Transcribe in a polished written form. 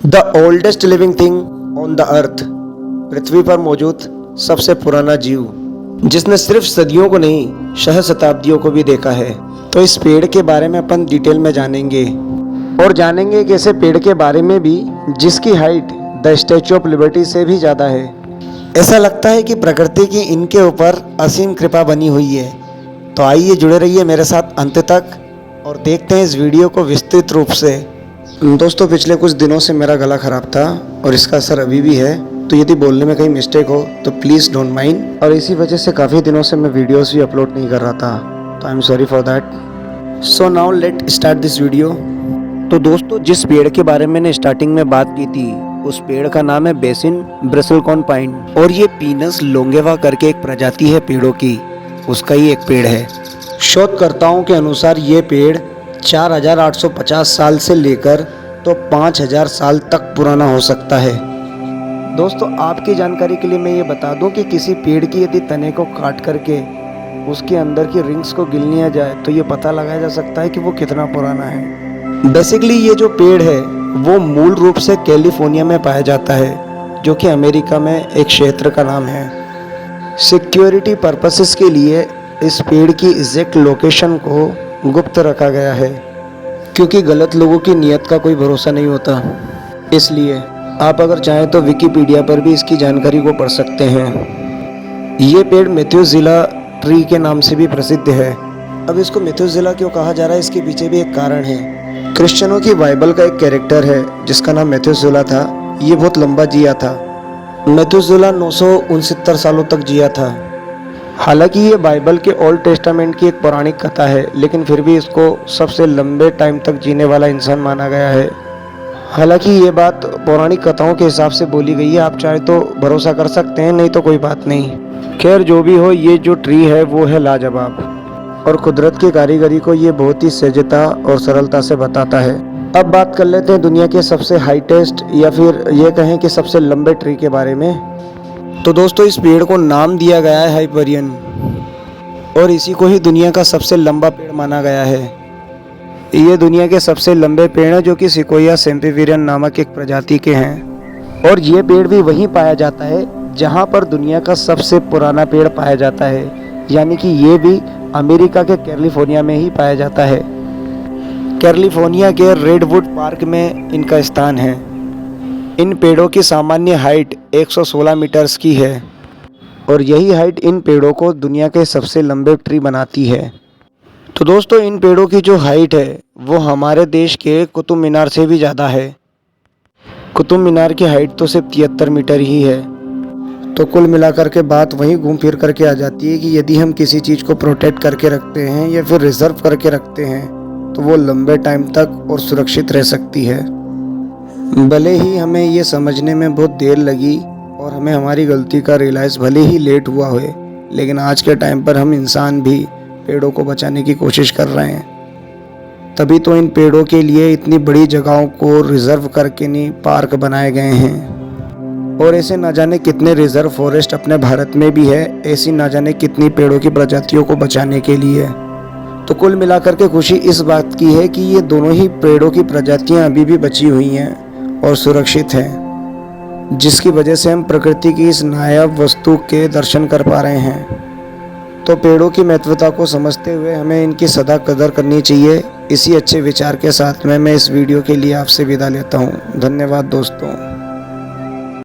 The oldest living thing on the earth, पृथ्वी पर मौजूद सबसे पुराना जीव, जिसने सिर्फ सदियों को नहीं सहस्राब्दियों को भी देखा है। तो इस पेड़ के बारे में अपन डिटेल में जानेंगे और जानेंगे एक ऐसे पेड़ के बारे में भी जिसकी height the statue of liberty से भी ज़्यादा है। ऐसा लगता है कि प्रकृति की इनके ऊपर असीम कृपा बनी हुई है। तो आइए जुड़े रहिए मेरे साथ अंत तक और देखते हैं इस वीडियो को विस्तृत रूप से। दोस्तों, पिछले कुछ दिनों से मेरा गला ख़राब था और इसका असर अभी भी है, तो यदि बोलने में कहीं मिस्टेक हो तो प्लीज़ डोंट माइंड। और इसी वजह से काफ़ी दिनों से मैं वीडियोस भी अपलोड नहीं कर रहा था, तो I am sorry for that. So now let start this video. तो दोस्तों, जिस पेड़ के बारे में मैंने स्टार्टिंग में बात की थी, उस पेड़ का नाम है बेसिन ब्रिसलकॉर्न पाइन और ये पीनस लोंगेवा करके एक प्रजाति है पेड़ों की, उसका ही एक पेड़ है। शोधकर्ताओं के अनुसार ये पेड़ 4850 साल से लेकर तो 5000 साल तक पुराना हो सकता है। दोस्तों, आपकी जानकारी के लिए मैं ये बता दूं कि किसी पेड़ की यदि तने को काट करके उसके अंदर की रिंग्स को गिन लिया जाए तो ये पता लगाया जा सकता है कि वो कितना पुराना है। बेसिकली ये जो पेड़ है वो मूल रूप से कैलिफोर्निया में पाया जाता है, जो कि अमेरिका में एक क्षेत्र का नाम है। सिक्योरिटी पर्पसेस के लिए इस पेड़ की एग्जैक्ट लोकेशन को गुप्त रखा गया है, क्योंकि गलत लोगों की नीयत का कोई भरोसा नहीं होता। इसलिए आप अगर चाहें तो विकिपीडिया पर भी इसकी जानकारी को पढ़ सकते हैं। ये पेड़ मेथ्यूसेला ट्री के नाम से भी प्रसिद्ध है। अब इसको मेथ्यूसेला क्यों कहा जा रहा है, इसके पीछे भी एक कारण है। क्रिश्चियनों की बाइबल का एक कैरेक्टर है जिसका नाम मेथ्यूसेला था। ये बहुत लंबा जिया था। मेथ्यूसेला 969 सालों तक जिया था। हालांकि ये बाइबल के ओल्ड टेस्टामेंट की एक पौराणिक कथा है, लेकिन फिर भी इसको सबसे लंबे टाइम तक जीने वाला इंसान माना गया है। हालांकि ये बात पौराणिक कथाओं के हिसाब से बोली गई है, आप चाहे तो भरोसा कर सकते हैं, नहीं तो कोई बात नहीं। खैर, जो भी हो, ये जो ट्री है वो है लाजवाब और कुदरत की कारीगरी को ये बहुत ही सहजता और सरलता से बताता है। अब बात कर लेते हैं दुनिया के सबसे हाईटेस्ट या फिर ये कहें कि सबसे लंबे ट्री के बारे में। तो दोस्तों, इस पेड़ को नाम दिया गया है हाइपरियन और इसी को ही दुनिया का सबसे लंबा पेड़ माना गया है। ये दुनिया के सबसे लंबे पेड़ हैं, जो कि सिकोया सेम्पिवेरियन नामक एक प्रजाति के हैं। और ये पेड़ भी वहीं पाया जाता है जहां पर दुनिया का सबसे पुराना पेड़ पाया जाता है, यानी कि ये भी अमेरिका के कैलिफोर्निया में ही पाया जाता है। कैलिफोर्निया के रेडवुड पार्क में इनका स्थान है। इन पेड़ों की सामान्य हाइट 116 मीटर्स की है और यही हाइट इन पेड़ों को दुनिया के सबसे लंबे ट्री बनाती है। तो दोस्तों, इन पेड़ों की जो हाइट है वो हमारे देश के कुतुब मीनार से भी ज़्यादा है। कुतुब मीनार की हाइट तो सिर्फ 73 मीटर ही है। तो कुल मिलाकर के बात वहीं घूम फिर करके आ जाती है कि यदि हम किसी चीज़ को प्रोटेक्ट करके रखते हैं या फिर रिजर्व करके रखते हैं तो वो लंबे टाइम तक और सुरक्षित रह सकती है। भले ही हमें ये समझने में बहुत देर लगी और हमें हमारी गलती का रियलाइज़ भले ही लेट हुआ हो, लेकिन आज के टाइम पर हम इंसान भी पेड़ों को बचाने की कोशिश कर रहे हैं। तभी तो इन पेड़ों के लिए इतनी बड़ी जगहों को रिजर्व करके नहीं पार्क बनाए गए हैं। और ऐसे ना जाने कितने रिजर्व फॉरेस्ट अपने भारत में भी है, ऐसी ना जाने कितनी पेड़ों की प्रजातियों को बचाने के लिए। तो कुल मिलाकर के खुशी इस बात की है कि ये दोनों ही पेड़ों की प्रजातियां अभी भी बची हुई हैं और सुरक्षित है, जिसकी वजह से हम प्रकृति की इस नायाब वस्तु के दर्शन कर पा रहे हैं। तो पेड़ों की महत्वता को समझते हुए हमें इनकी सदा कदर करनी चाहिए। इसी अच्छे विचार के साथ मैं इस वीडियो के लिए आपसे विदा लेता हूँ। धन्यवाद दोस्तों।